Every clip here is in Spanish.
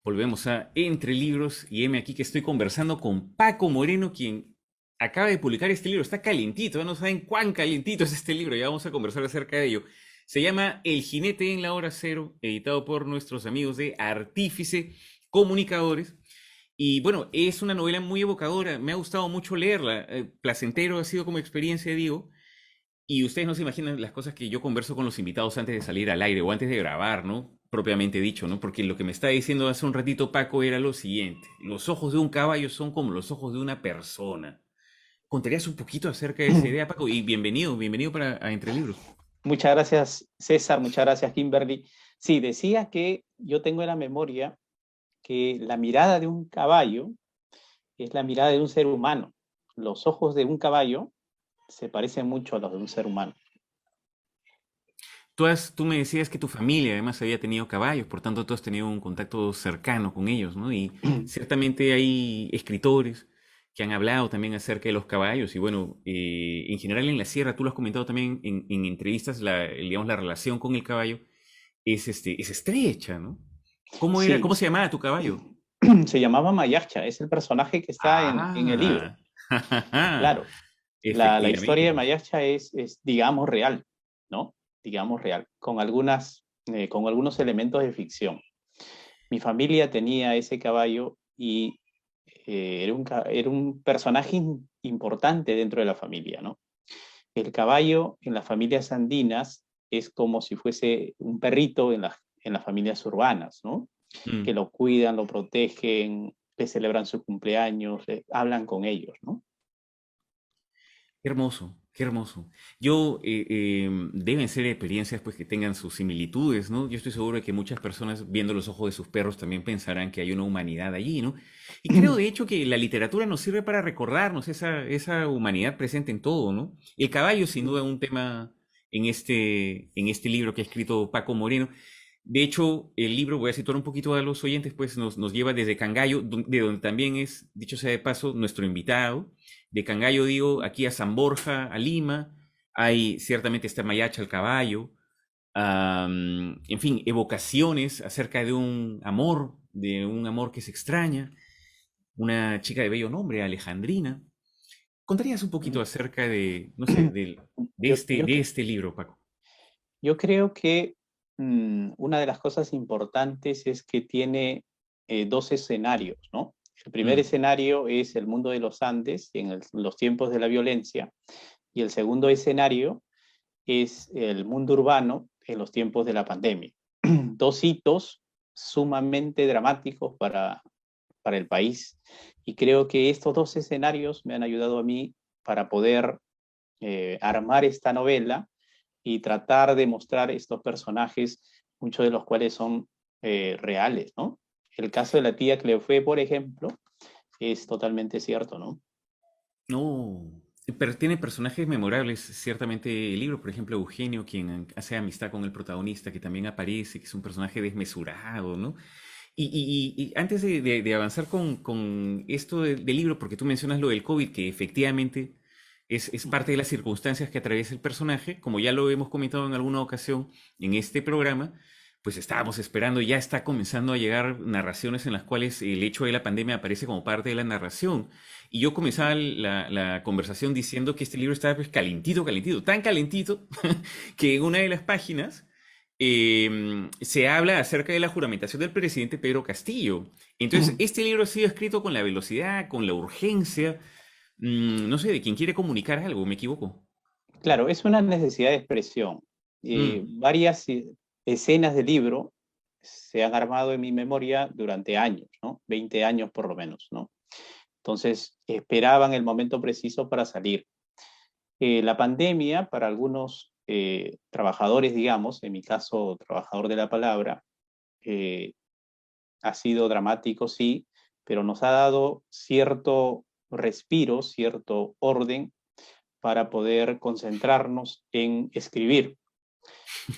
Volvemos a Entre Libros y heme aquí que estoy conversando con Paco Moreno, quien acaba de publicar este libro. Está calientito, no saben cuán calientito es este libro, ya vamos a conversar acerca de ello. Se llama El jinete en la hora cero, editado por nuestros amigos de Artífice Comunicadores. Y bueno, es una novela muy evocadora, me ha gustado mucho leerla. Placentero ha sido como experiencia, digo. Y ustedes no se imaginan las cosas que yo converso con los invitados antes de salir al aire o antes de grabar, ¿no? Propiamente dicho, ¿no? Porque lo que me está diciendo hace un ratito Paco era lo siguiente. Los ojos de un caballo son como los ojos de una persona. ¿Contarías un poquito acerca de esa idea, Paco? Y bienvenido, bienvenido para a Entre Libros. Muchas gracias, César, muchas gracias, Kimberly. Sí, decía que yo tengo en la memoria que la mirada de un caballo es la mirada de un ser humano. Los ojos de un caballo se parecen mucho a los de un ser humano. Tú me decías que tu familia además había tenido caballos, por tanto tú has tenido un contacto cercano con ellos, ¿no? Y ciertamente hay escritores que han hablado también acerca de los caballos y bueno, en general en la sierra, tú lo has comentado también en entrevistas, digamos, la relación con el caballo es estrecha, ¿no? ¿Cómo era, Sí, cómo se llamaba tu caballo? se llamaba Mayacha, es el personaje que está en el libro. Ah, Claro, la historia de efectivamente. Mayacha es, digamos, real, ¿no? Digamos, real, con algunos elementos de ficción. Mi familia tenía ese caballo y era un personaje importante dentro de la familia, ¿no? El caballo en las familias andinas es como si fuese un perrito en las familias urbanas, ¿no? Que Mm. lo cuidan, lo protegen, le celebran su cumpleaños, hablan con ellos, ¿no? Qué hermoso, qué hermoso. Yo, deben ser experiencias pues que tengan sus similitudes, ¿no? Yo estoy seguro de que muchas personas viendo los ojos de sus perros también pensarán que hay una humanidad allí, ¿no? Y creo de hecho que la literatura nos sirve para recordarnos esa humanidad presente en todo, ¿no? El caballo sin duda un tema en este libro que ha escrito Paco Moreno. De hecho, el libro, voy a situar un poquito a los oyentes, pues nos lleva desde Cangallo, de donde también es, dicho sea de paso, nuestro invitado. De Cangallo, digo, aquí a San Borja, a Lima. Hay ciertamente está Mayacha al caballo. En fin, evocaciones acerca de un amor que se extraña. Una chica de bello nombre, Alejandrina. ¿Contarías un poquito acerca de, no sé, Yo, yo, de este libro, Paco? yo creo que una de las cosas importantes es que tiene dos escenarios, ¿no? El primer Mm, escenario es el mundo de los Andes en los tiempos de la violencia y el segundo escenario es el mundo urbano en los tiempos de la pandemia. Dos hitos sumamente dramáticos para el país y creo que estos dos escenarios me han ayudado a mí para poder armar esta novela y tratar de mostrar estos personajes, muchos de los cuales son reales, ¿no? El caso de la tía Cleofé, por ejemplo, es totalmente cierto, ¿no? no, pero tiene personajes memorables, ciertamente el libro, por ejemplo, Eugenio, quien hace amistad con el protagonista, que también aparece, que es un personaje desmesurado, ¿no? Y antes de avanzar con esto del libro, porque tú mencionas lo del COVID, que efectivamente es parte de las circunstancias que atraviesa el personaje, como ya lo hemos comentado en alguna ocasión en este programa, pues estábamos esperando, ya está comenzando a llegar narraciones en las cuales el hecho de la pandemia aparece como parte de la narración. Y yo comenzaba la conversación diciendo que este libro estaba pues calentito, calentito, tan calentito que en una de las páginas se habla acerca de la juramentación del presidente Pedro Castillo. Entonces, este libro ha sido escrito con la velocidad, con la urgencia, no sé, de quien quiere comunicar algo, ¿me equivoco? Claro, es una necesidad de expresión. Mm, Varias escenas del libro se han armado en mi memoria durante años, ¿no? 20 años por lo menos, ¿no? Entonces, esperaban el momento preciso para salir. La pandemia, para algunos trabajadores, digamos, en mi caso, trabajador de la palabra, eh, ha sido dramático, sí, pero nos ha dado cierto respiro, cierto orden para poder concentrarnos en escribir.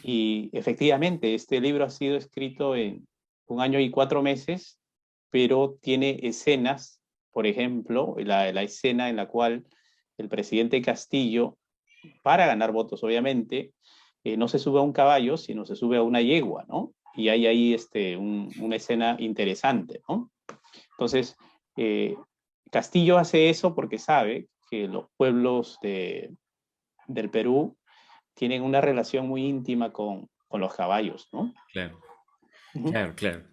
Y efectivamente, este libro ha sido escrito en 1 año y 4 meses, pero tiene escenas, por ejemplo, la escena en la cual el presidente Castillo, para ganar votos obviamente, no se sube a un caballo, sino se sube a una yegua, ¿no? y hay ahí una escena interesante, ¿no? Entonces, Castillo hace eso porque sabe que los pueblos del Perú tienen una relación muy íntima con los caballos, ¿no? Claro, Ujú. claro, claro.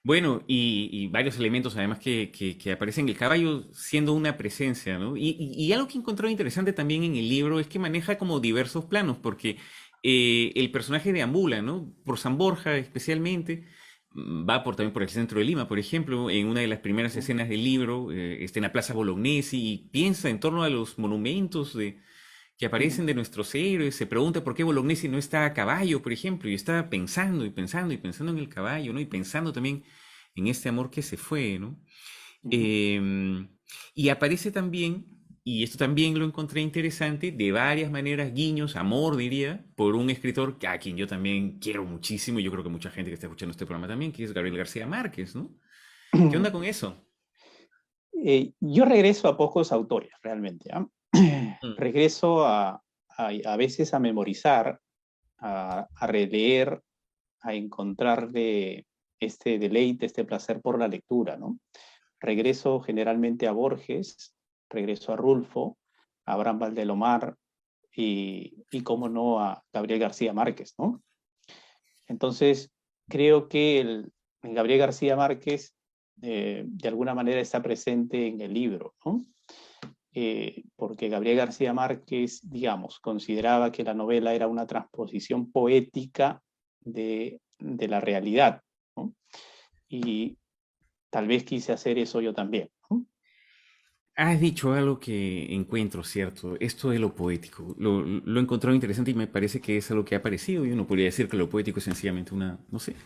Bueno, y varios elementos además que aparecen, el caballo siendo una presencia, ¿no? Y algo que he encontrado interesante también en el libro es que maneja como diversos planos, porque el personaje deambula, ¿no? Por San Borja especialmente, va también por el centro de Lima, por ejemplo, en una de las primeras escenas del libro, está en la Plaza Bolognesi y piensa en torno a los monumentos que Ujú. aparecen de nuestros héroes, se pregunta por qué Bolognesi no está a caballo, por ejemplo, y está pensando y pensando y pensando en el caballo, ¿no? Y pensando también en este amor que se fue, ¿no? Ujú. Eh, y aparece también, y esto también lo encontré interesante, de varias maneras, guiños, amor diría, por un escritor a quien yo también quiero muchísimo, y yo creo que mucha gente que está escuchando este programa también, que es Gabriel García Márquez, ¿no? ¿Qué onda con eso? Yo regreso a pocos autores, realmente. ¿Ah? Mm, Regreso a veces a memorizar, a releer, a encontrarle este deleite, este placer por la lectura, ¿no? Regreso generalmente a Borges, regreso a Rulfo, a Abraham Valdelomar y cómo no, a Gabriel García Márquez, ¿no? Entonces, creo que Gabriel García Márquez de alguna manera está presente en el libro, ¿no? Porque Gabriel García Márquez, digamos, consideraba que la novela era una transposición poética de la realidad, ¿no? Y tal vez quise hacer eso yo también, ¿no? Has dicho algo que encuentro, ¿cierto? Esto de lo poético. Lo he encontrado interesante y me parece que es algo que ha aparecido. Y uno podría decir que lo poético es sencillamente una, no sé,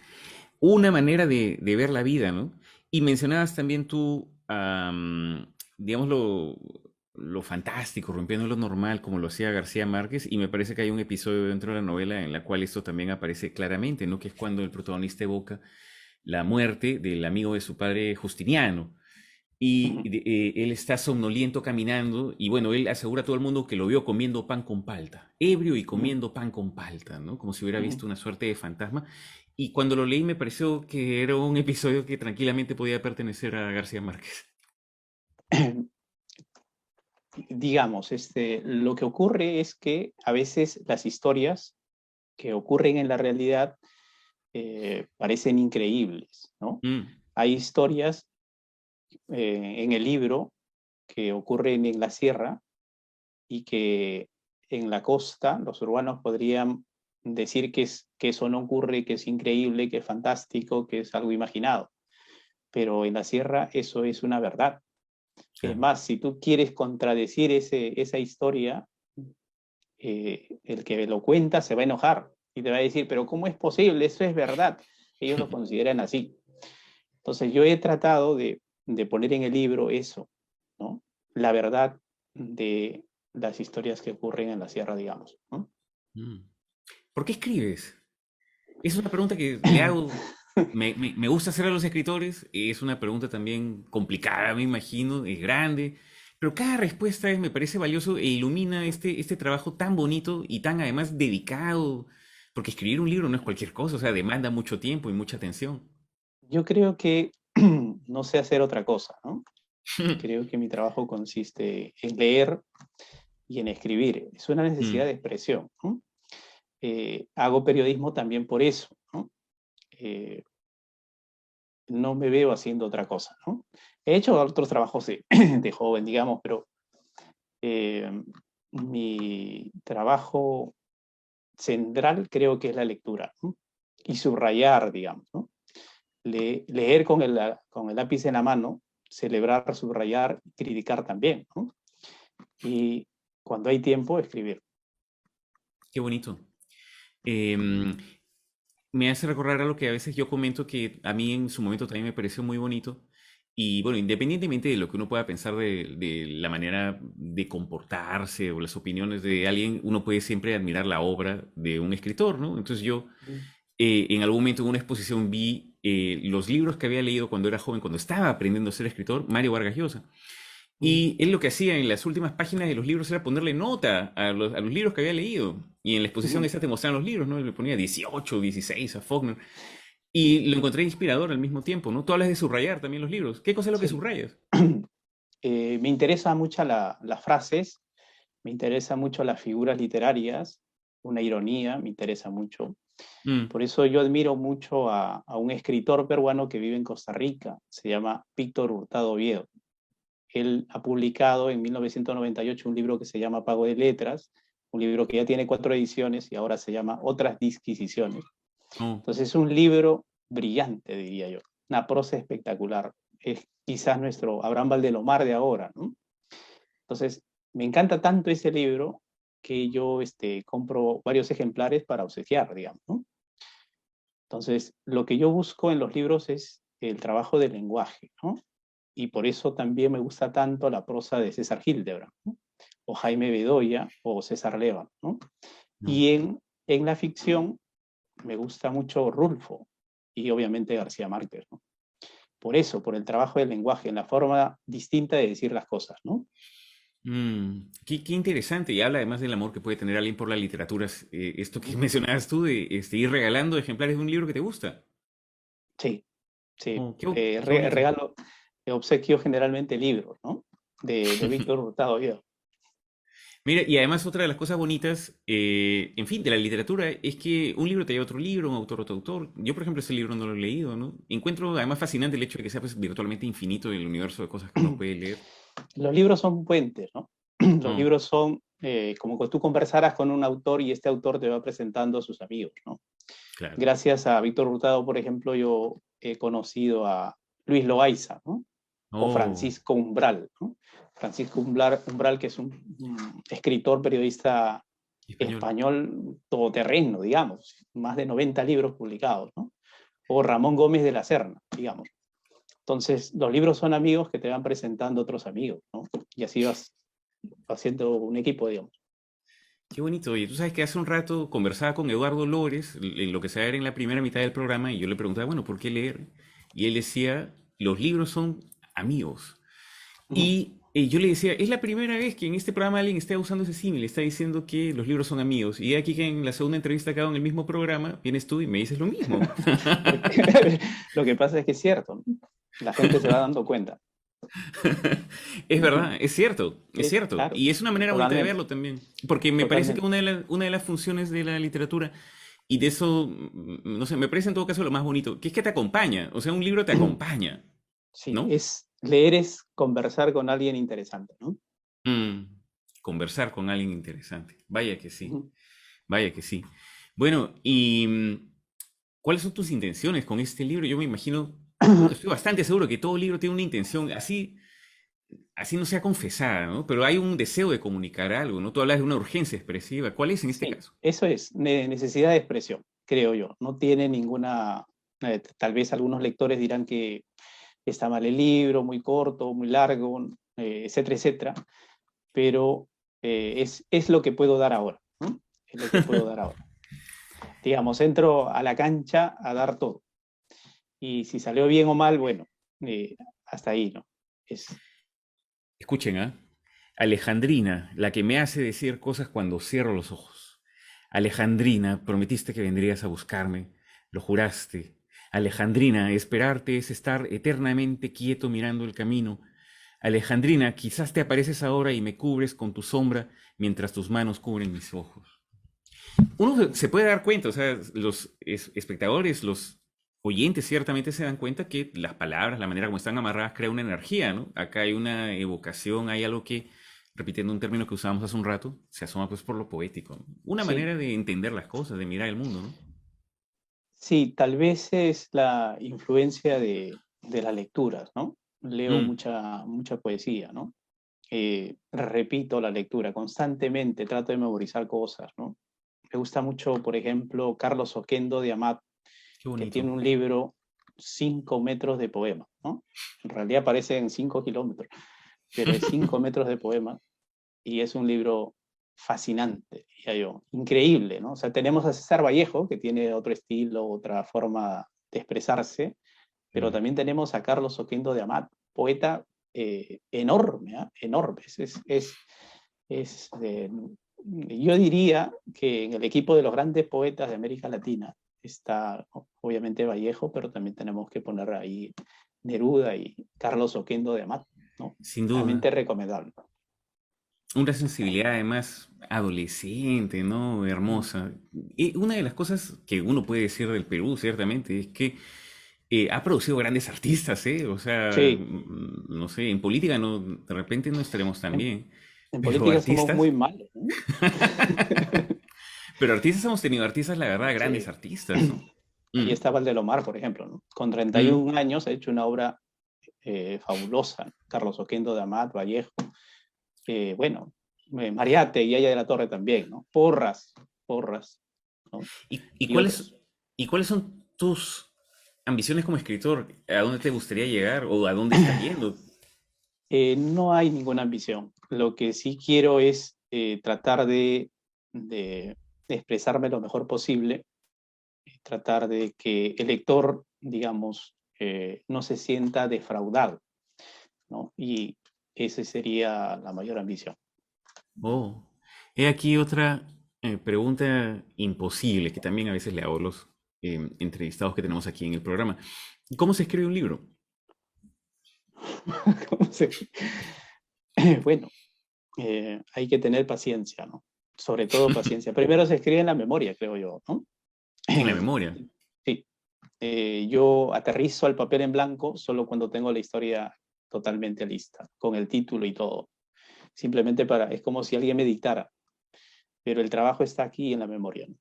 una manera de ver la vida, ¿no? Y mencionabas también tú, digamos, lo fantástico, rompiendo lo normal, como lo hacía García Márquez. Y me parece que hay un episodio dentro de la novela en la cual esto también aparece claramente, ¿no? Que es cuando el protagonista evoca la muerte del amigo de su padre Justiniano y Ujú, él está somnoliento caminando y bueno, él asegura a todo el mundo que lo vio comiendo pan con palta, ebrio y ujú, comiendo pan con palta, ¿no? Como si hubiera ujú. visto una suerte de fantasma. Y cuando lo leí me pareció que era un episodio que tranquilamente podía pertenecer a García Márquez. Digamos, lo que ocurre es que a veces las historias que ocurren en la realidad parecen increíbles, ¿no? Mm, Hay historias en el libro que ocurren en la sierra y que en la costa los urbanos podrían decir que eso no ocurre, que es increíble, que es fantástico, que es algo imaginado. Pero en la sierra eso es una verdad. Es claro. más, si tú quieres contradecir esa historia, el que lo cuenta se va a enojar y te va a decir, pero ¿cómo es posible? Eso es verdad. Ellos lo consideran así. Entonces yo he tratado de poner en el libro eso, ¿no? La verdad de las historias que ocurren en la sierra, digamos, ¿no? Mm. ¿Por qué escribes? Es una pregunta que le hago, me gusta hacer a los escritores, es una pregunta también complicada, me imagino, es grande, pero cada respuesta me parece valioso e ilumina este trabajo tan bonito y tan además dedicado, porque escribir un libro no es cualquier cosa, o sea, demanda mucho tiempo y mucha atención. Yo creo que no sé hacer otra cosa, ¿no? Creo que mi trabajo consiste en leer y en escribir. Es una necesidad Mm, de expresión, ¿no? Hago periodismo también por eso, ¿no? Eh, no me veo haciendo otra cosa, ¿no? He hecho otros trabajos de joven, digamos, pero eh, mi trabajo central creo que es la lectura, ¿no? Y subrayar, digamos, ¿no? Leer con el lápiz en la mano, celebrar, subrayar, criticar también, ¿no? Y cuando hay tiempo, escribir. qué bonito. Em, Me hace recordar algo que a veces yo comento que a mí en su momento también me pareció muy bonito. Y bueno, independientemente de lo que uno pueda pensar de la manera de comportarse o las opiniones de alguien, uno puede siempre admirar la obra de un escritor, ¿no? Entonces yo en algún momento en una exposición vi los libros que había leído cuando era joven, cuando estaba aprendiendo a ser escritor, Mario Vargas Llosa. Y él lo que hacía en las últimas páginas de los libros era ponerle nota a los libros que había leído. Y en la exposición esa te mostraban los libros, ¿no? Él le ponía 18, 16 a Faulkner. Y lo encontré inspirador al mismo tiempo, ¿no? Tú hablas de subrayar también los libros. ¿Qué cosa es lo que Sí. subrayas? Me interesa mucho las frases, me interesa mucho las figuras literarias, una ironía, me interesa mucho. Mm. Por eso yo admiro mucho a un escritor peruano que vive en Costa Rica, se llama Víctor Hurtado Oviedo. Él ha publicado en 1998 un libro que se llama Pago de Letras, un libro que ya tiene 4 ediciones y ahora se llama Otras Disquisiciones. Oh. Entonces es un libro brillante, diría yo, una prosa espectacular. Es quizás nuestro Abraham Valdelomar de ahora, ¿no? Entonces, me encanta tanto ese libro que yo compro varios ejemplares para obsequiar, digamos, ¿no? Entonces, lo que yo busco en los libros es el trabajo del lenguaje, ¿no? Y por eso también me gusta tanto la prosa de César Hildebrand, ¿no? O Jaime Bedoya, o César Leva, ¿no? No. Y en la ficción me gusta mucho Rulfo y obviamente García Márquez, ¿no? Por eso, por el trabajo del lenguaje, en la forma distinta de decir las cosas, ¿no? Qué interesante. Y habla además del amor que puede tener alguien por la literatura. Esto que mencionabas tú de ir regalando ejemplares de un libro que te gusta. Sí, sí. Oh, qué bonito. Regalo, obsequio generalmente libros, ¿no? De Víctor Hurtado Viejo. Mira, y además otra de las cosas bonitas, en fin, de la literatura, es que un libro te lleva a otro libro, un autor a otro autor. Yo, por ejemplo, ese libro no lo he leído, ¿no? Encuentro además fascinante el hecho de que sea pues, virtualmente infinito el universo de cosas que uno puede leer. Los libros son puentes, ¿no? Los Oh, libros son como que tú conversaras con un autor y este autor te va presentando a sus amigos, ¿no? claro. Gracias a Víctor Hurtado, por ejemplo, yo he conocido a Luis Loaiza, ¿no? O Oh, Francisco Umbral, ¿no? Francisco Umbral, que es un escritor, periodista español. español todoterreno, digamos, más de 90 libros publicados, ¿no? O Ramón Gómez de la Serna, digamos. Entonces, los libros son amigos que te van presentando otros amigos, ¿no? Y así vas haciendo un equipo, digamos. Qué bonito. Oye, tú sabes que hace un rato conversaba con Eduardo Lores, en lo que se era en la primera mitad del programa, y yo le preguntaba, bueno, ¿por qué leer? Y él decía, los libros son amigos. Ujú. Y yo le decía, es la primera vez que en este programa alguien está usando ese símil, está diciendo que los libros son amigos. Y aquí que en la segunda entrevista que hago en el mismo programa, vienes tú y me dices lo mismo. Porque lo que pasa es que es cierto, ¿no? La gente se va dando cuenta. Es Ujú. verdad, es cierto, es cierto. Claro, Y es una manera bonita de totalmente, verlo también. Porque me parece que totalmente. una de las funciones de la literatura, y de eso, no sé, me parece en todo caso lo más bonito, que es que te acompaña. O sea, un libro te acompaña, Sí, ¿no? leer es conversar con alguien interesante, ¿no? Mm, conversar con alguien interesante. Vaya que sí, Ujú. vaya que sí. Bueno, y ¿cuáles son tus intenciones con este libro? Yo me imagino, bueno, estoy bastante seguro que todo libro tiene una intención, así no sea confesada, ¿no? Pero hay un deseo de comunicar algo, ¿no? Tú hablas de una urgencia expresiva. ¿Cuál es en este Sí, caso? eso es, necesidad de expresión, creo yo. No tiene ninguna, tal vez algunos lectores dirán que está mal el libro, muy corto, muy largo, etcétera, etcétera, pero es lo que puedo dar ahora, ¿no? Es lo que puedo dar ahora. Digamos, entro a la cancha a dar todo. Y si salió bien o mal, bueno, hasta ahí, ¿no? Es, Escuchen, ¿ah? Alejandrina, la que me hace decir cosas cuando cierro los ojos. Alejandrina, prometiste que vendrías a buscarme, lo juraste. Alejandrina, esperarte es estar eternamente quieto mirando el camino. Alejandrina, quizás te apareces ahora y me cubres con tu sombra mientras tus manos cubren mis ojos. Uno se puede dar cuenta, o sea, los espectadores, los oyentes ciertamente se dan cuenta que las palabras, la manera como están amarradas, crea una energía, ¿no? Acá hay una evocación, hay algo que, repitiendo un término que usábamos hace un rato, se asoma pues por lo poético, ¿no? Una sí, manera de entender las cosas, de mirar el mundo, ¿no? sí, tal vez es la influencia de las lecturas, ¿no? Leo Mm, mucha poesía, ¿no? Repito la lectura constantemente, trato de memorizar cosas, ¿no? Me gusta mucho, por ejemplo, Carlos Oquendo de Amat, qué que bonito. tiene un libro 5 metros de poema, ¿no? En realidad parecen 5 kilómetros, pero es 5 metros de poema y es un libro fascinante, diría yo, increíble, ¿no? O sea, tenemos a César Vallejo, que tiene otro estilo, otra forma de expresarse, pero Mm. también tenemos a Carlos Oquendo de Amat, poeta enorme, ¿eh? Enorme. Yo diría que en el equipo de los grandes poetas de América Latina está obviamente Vallejo, pero también tenemos que poner ahí Neruda y Carlos Oquendo de Amat, ¿no? Sin duda. Realmente recomendable. Una sensibilidad además adolescente, ¿no? Hermosa. Y una de las cosas que uno puede decir del Perú, ciertamente, es que ha producido grandes artistas, ¿eh? O sea, Sí, no sé, en política no, de repente no estaremos tan en, bien, en pero política somos artistas, muy malos, ¿no? pero artistas hemos tenido artistas, la verdad, grandes Sí. artistas, ¿no? Ahí Mm, está Valdelomar, por ejemplo, ¿no? Con mm. 31 años ha hecho una obra fabulosa. Carlos Oquendo de Amat, Vallejo, bueno, Mariate y Aya de la Torre también, ¿no? Porras, ¿no? ¿Y Y otros. y cuáles son tus ambiciones como escritor? ¿A dónde te gustaría llegar o a dónde estás yendo? No hay ninguna ambición. Lo que sí quiero es tratar de expresarme lo mejor posible, tratar de que el lector, digamos, no se sienta defraudado, ¿no? Y esa sería la mayor ambición. Oh, he aquí otra pregunta imposible que también a veces le hago a los entrevistados que tenemos aquí en el programa. ¿Cómo se escribe un libro? ¿Cómo se- Bueno, hay que tener paciencia, ¿no? Sobre todo paciencia. Primero se escribe en la memoria, creo yo, ¿no? En la memoria. Sí, yo aterrizo al papel en blanco solo cuando tengo la historia totalmente lista, con el título y todo. Simplemente es como si alguien me dictara, pero el trabajo está aquí en la memoria, ¿no?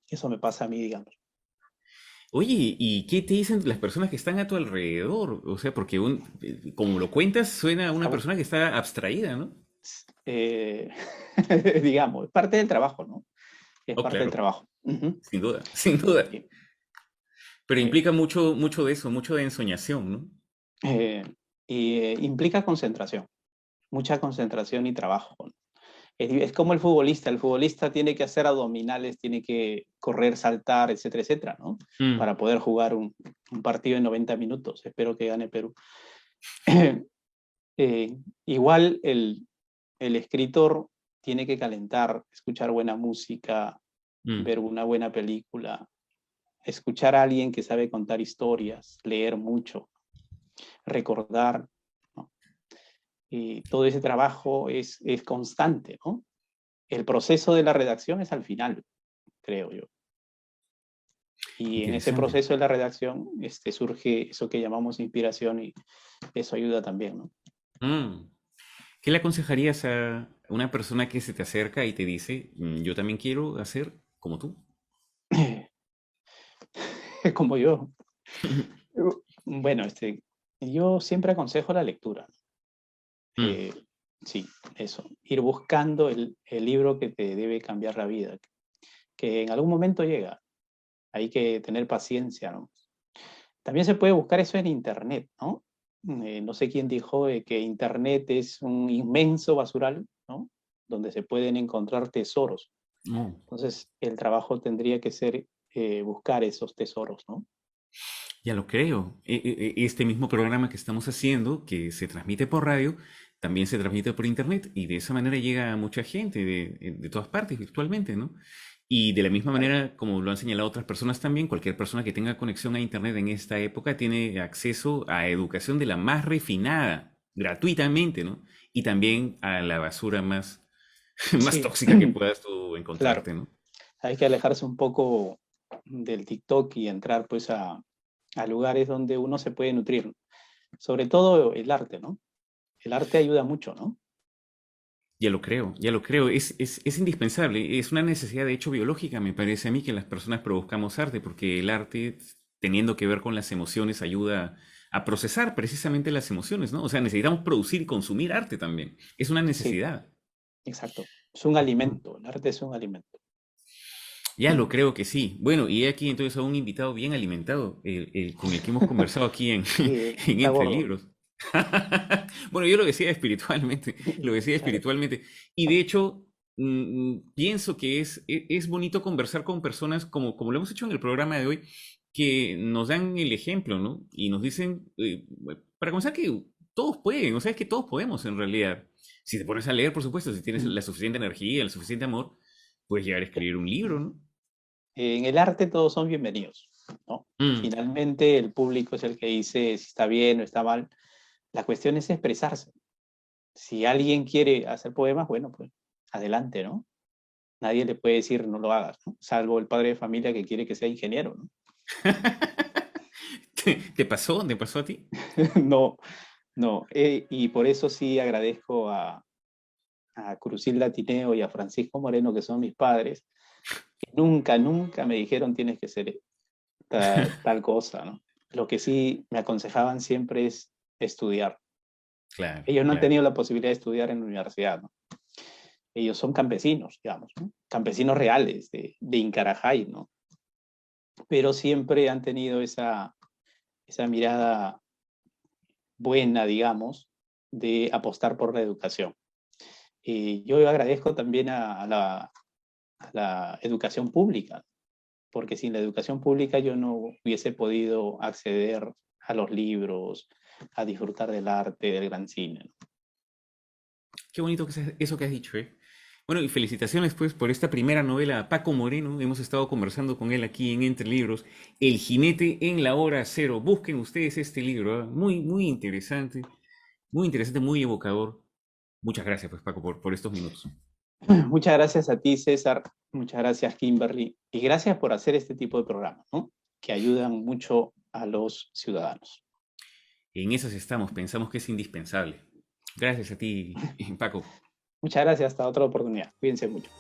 Eso me pasa a mí, digamos. Oye, ¿y qué te dicen las personas que están a tu alrededor? O sea, porque como lo cuentas, suena a una Ah, persona que está abstraída, ¿no? eh, digamos, es parte del trabajo, ¿no? Es Oh, parte del claro, trabajo. Ujú. sin duda, sin duda. Sí. Pero Eh, implica mucho, mucho de eso, mucho de ensoñación, ¿no? eh, y implica concentración, mucha concentración y trabajo, ¿no? Es como el futbolista tiene que hacer abdominales, tiene que correr, saltar, etcétera, etcétera, ¿no? Mm. Para poder jugar un partido en 90 minutos. Espero que gane Perú. Igual el escritor tiene que calentar, escuchar buena música, Mm. ver una buena película, escuchar a alguien que sabe contar historias, leer mucho, recordar, ¿no? Y todo ese trabajo es constante, ¿no? El proceso de la redacción es al final, creo yo. Y en ese Interesante. proceso de la redacción surge eso que llamamos inspiración y eso ayuda también, ¿no? Mm. ¿Qué le aconsejarías a una persona que se te acerca y te dice, yo también quiero hacer como tú"? Como yo. Bueno, yo siempre aconsejo la lectura. Mm. Eh, sí, eso. Ir buscando el libro que te debe cambiar la vida, que en algún momento llega. Hay que tener paciencia, ¿no? También se puede buscar eso en Internet, ¿no? No sé quién dijo que Internet es un inmenso basural, ¿no? Donde se pueden encontrar tesoros. Oh, Entonces, el trabajo tendría que ser buscar esos tesoros, ¿no? ya lo creo. Este mismo programa que estamos haciendo, que se transmite por radio, también se transmite por internet y de esa manera llega a mucha gente de todas partes virtualmente, ¿no? Y de la misma Claro. manera, como lo han señalado otras personas también, cualquier persona que tenga conexión a internet en esta época tiene acceso a educación de la más refinada, gratuitamente, ¿no? Y también a la basura más, más Sí, tóxica que puedas tú claro. encontrarte, ¿no? Hay que alejarse un poco del TikTok y entrar pues a lugares donde uno se puede nutrir. Sobre todo el arte, ¿no? El arte ayuda mucho, ¿no? Ya lo creo, ya lo creo. Es indispensable. Es una necesidad, de hecho, biológica, me parece a mí, que las personas produzcamos arte, porque el arte, teniendo que ver con las emociones, ayuda a procesar precisamente las emociones, ¿no? O sea, necesitamos producir y consumir arte también. Es una Sí, necesidad. exacto. Es un alimento, el arte es un alimento. Ya lo creo que sí. Bueno, y he aquí entonces a un invitado bien alimentado, con el que hemos conversado aquí en, Sí, en está Entre gordo. Libros. Bueno, yo lo decía espiritualmente, lo decía Claro. espiritualmente. Y de hecho, pienso que es bonito conversar con personas como lo hemos hecho en el programa de hoy, que nos dan el ejemplo, ¿no? Y nos dicen, para comenzar, que todos pueden, o sea, es que todos podemos en realidad. Si te pones a leer, por supuesto, si tienes la suficiente energía, el suficiente amor, puedes llegar a escribir un libro, ¿no? En el arte todos son bienvenidos, ¿no? Mm, Finalmente el público es el que dice si está bien o está mal. La cuestión es expresarse. Si alguien quiere hacer poemas, bueno, pues adelante, ¿no? Nadie le puede decir no lo hagas, ¿no? Salvo el padre de familia que quiere que sea ingeniero, ¿no? ¿Te pasó? ¿Te pasó a ti? No, no. Y por eso sí agradezco a Cruzilda Tineo y a Francisco Moreno, que son mis padres, que nunca, nunca me dijeron tienes que ser tal cosa, ¿no? Lo que sí me aconsejaban siempre es estudiar. Claro, Ellos no han claro. tenido la posibilidad de estudiar en la universidad, ¿no? Ellos son campesinos, digamos, ¿no? Campesinos reales de Incarajay, ¿no? Pero siempre han tenido esa mirada buena, digamos, de apostar por la educación. Y yo agradezco también a la educación pública, porque sin la educación pública yo no hubiese podido acceder a los libros, a disfrutar del arte, del gran cine, ¿no? Qué bonito que eso que has dicho, ¿eh? Bueno, y felicitaciones pues por esta primera novela, Paco Moreno. Hemos estado conversando con él aquí en Entre Libros, El jinete en la hora cero. Busquen ustedes este libro, ¿eh? Muy, muy interesante, muy evocador. Muchas gracias pues Paco por estos minutos. Muchas gracias a ti, César. Muchas gracias, Kimberly. Y gracias por hacer este tipo de programas, ¿no? Que ayudan mucho a los ciudadanos. En esas estamos, pensamos que es indispensable. Gracias a ti, Paco. Muchas gracias. Hasta otra oportunidad. Cuídense mucho.